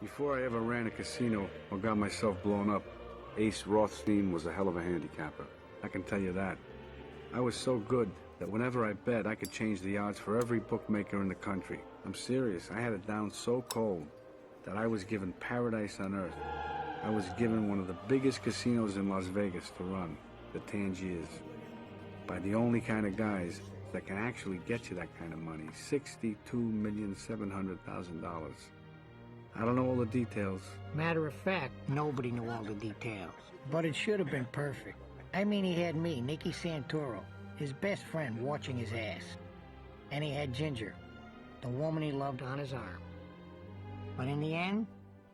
Before I ever ran a casino or got myself blown up, Ace Rothstein was a hell of a handicapper. I can tell you that. I was so good that whenever I bet, I could change the odds for every bookmaker in the country. I'm serious. I had it down so cold that I was given paradise on earth. I was given one of the biggest casinos in Las Vegas to run, the Tangiers, by the only kind of guys that can actually get you that kind of money, $62,700,000. I don't know all the details. Matter of fact, nobody knew all the details. But it should have been perfect. I mean, he had me, Nicky Santoro, his best friend, watching his ass. And he had Ginger, the woman he loved, on his arm. But in the end,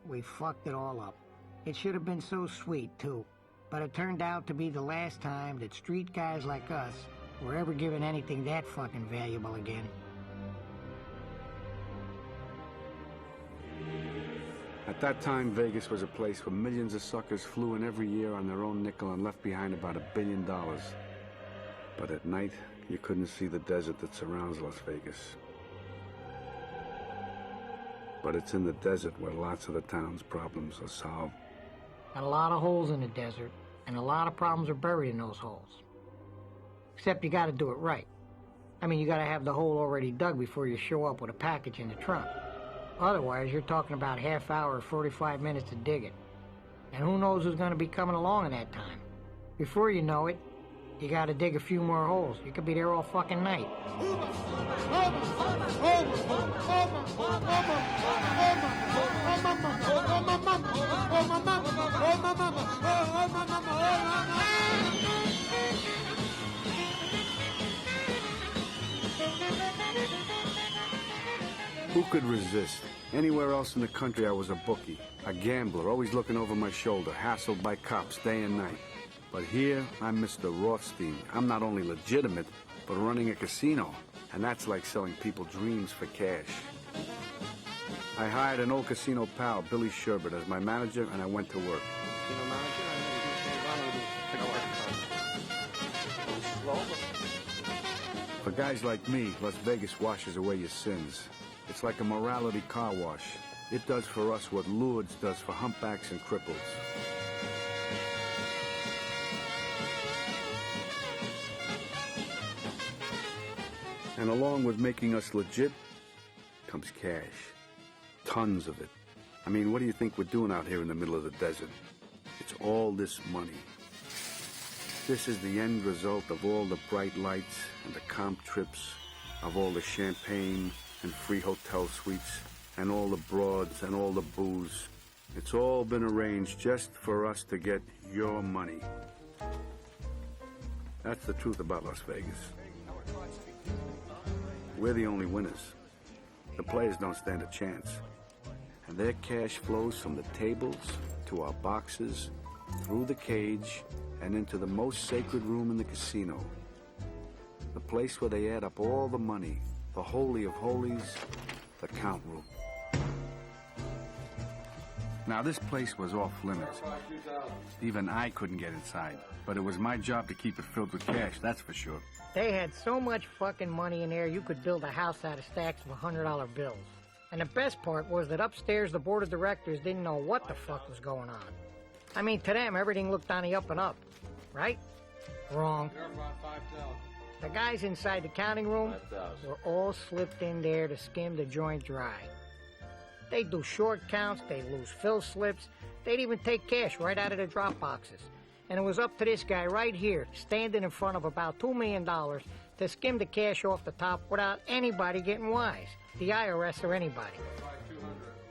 we fucked it all up. It should have been so sweet, too. But it turned out to be the last time that street guys like us were ever given anything that fucking valuable again. At that time, Vegas was a place where millions of suckers flew in every year on their own nickel and left behind about $1 billion. But at night, you couldn't see the desert that surrounds Las Vegas. But it's in the desert where lots of the town's problems are solved. Got a lot of holes in the desert, and a lot of problems are buried in those holes. Except you gotta do it right. I mean, you gotta have the hole already dug before you show up with a package in the trunk. Otherwise, you're talking about half hour or 45 minutes to dig it. And who knows who's gonna be coming along in that time. Before you know it, you gotta dig a few more holes. You could be there all fucking night. Who could resist? Anywhere else in the country, I was a bookie, a gambler, always looking over my shoulder, hassled by cops day and night. But here, I'm Mr. Rothstein. I'm not only legitimate, but running a casino. And that's like selling people dreams for cash. I hired an old casino pal, Billy Sherbert, as my manager, and I went to work. For guys like me, Las Vegas washes away your sins. It's like a morality car wash. It does for us what Lourdes does for humpbacks and cripples. And along with making us legit comes cash. Tons of it. I mean, what do you think we're doing out here in the middle of the desert? It's all this money. This is the end result of all the bright lights and the comp trips, of all the champagne and free hotel suites, and all the broads and all the booze. It's all been arranged just for us to get your money. That's the truth about Las Vegas. We're the only winners. The players don't stand a chance. And their cash flows from the tables to our boxes, through the cage, and into the most sacred room in the casino. The place where they add up all the money, the holy of holies, the count room. Now, this place was off limits. Even I couldn't get inside, but it was my job to keep it filled with cash, that's for sure. They had so much fucking money in there, you could build a house out of stacks of $100 bills. And the best part was that upstairs, the board of directors didn't know what the fuck was going on. I mean, to them, everything looked on the up and up, right? Wrong. The guys inside the counting room were all slipped in there to skim the joint dry. They'd do short counts, they'd lose fill slips, they'd even take cash right out of the drop boxes. And it was up to this guy right here, standing in front of about $2 million, to skim the cash off the top without anybody getting wise, the IRS or anybody.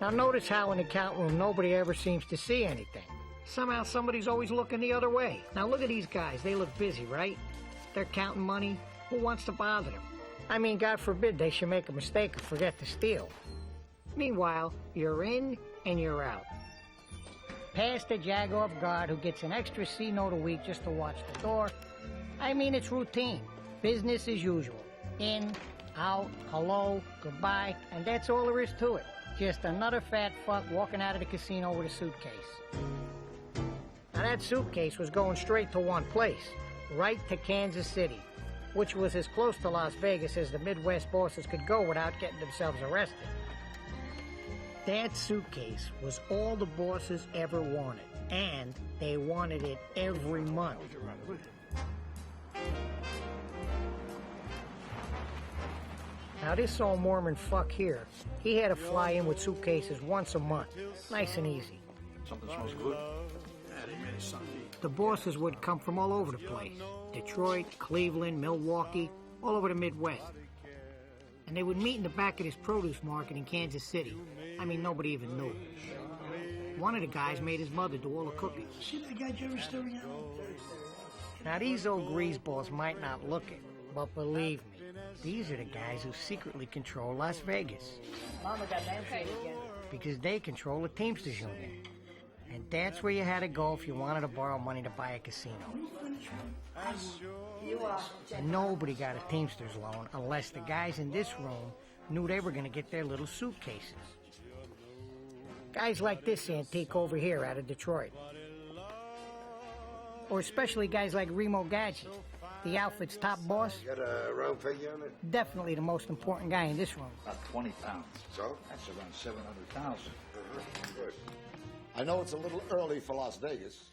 Now notice how in the count room nobody ever seems to see anything. Somehow somebody's always looking the other way. Now look at these guys, they look busy, right? They're counting money. Who wants to bother them? I mean, God forbid they should make a mistake or forget to steal. Meanwhile, you're in and you're out. Past the jag-off guard who gets an extra C-note a week just to watch the door. I mean, it's routine. Business as usual. In, out, hello, goodbye, and that's all there is to it. Just another fat fuck walking out of the casino with a suitcase. Now that suitcase was going straight to one place, right to Kansas City, which was as close to Las Vegas as the Midwest bosses could go without getting themselves arrested. That suitcase was all the bosses ever wanted, and they wanted it every month. Now this old Mormon fuck here, he had to fly in with suitcases once a month. Nice and easy. Something smells good. Yeah, they made it something. The bosses would come from all over the place. Detroit, Cleveland, Milwaukee, all over the Midwest. And they would meet in the back of this produce market in Kansas City. I mean, nobody even knew. One of the guys made his mother do all the cooking. See that guy Jerry Story out? Now these old greaseballs might not look it, but believe me, these are the guys who secretly control Las Vegas. Mama got okay again. Because they control the Teamsters Union. And that's where you had to go if you wanted to borrow money to buy a casino. And nobody got a Teamsters loan unless the guys in this room knew they were going to get their little suitcases. Guys like this antique over here out of Detroit. Or especially guys like Remo Gaggi, the outfit's top boss. Got a round figure on it? Definitely the most important guy in this room. About 20 pounds. So? That's around 700,000. Good. I know it's a little early for Las Vegas,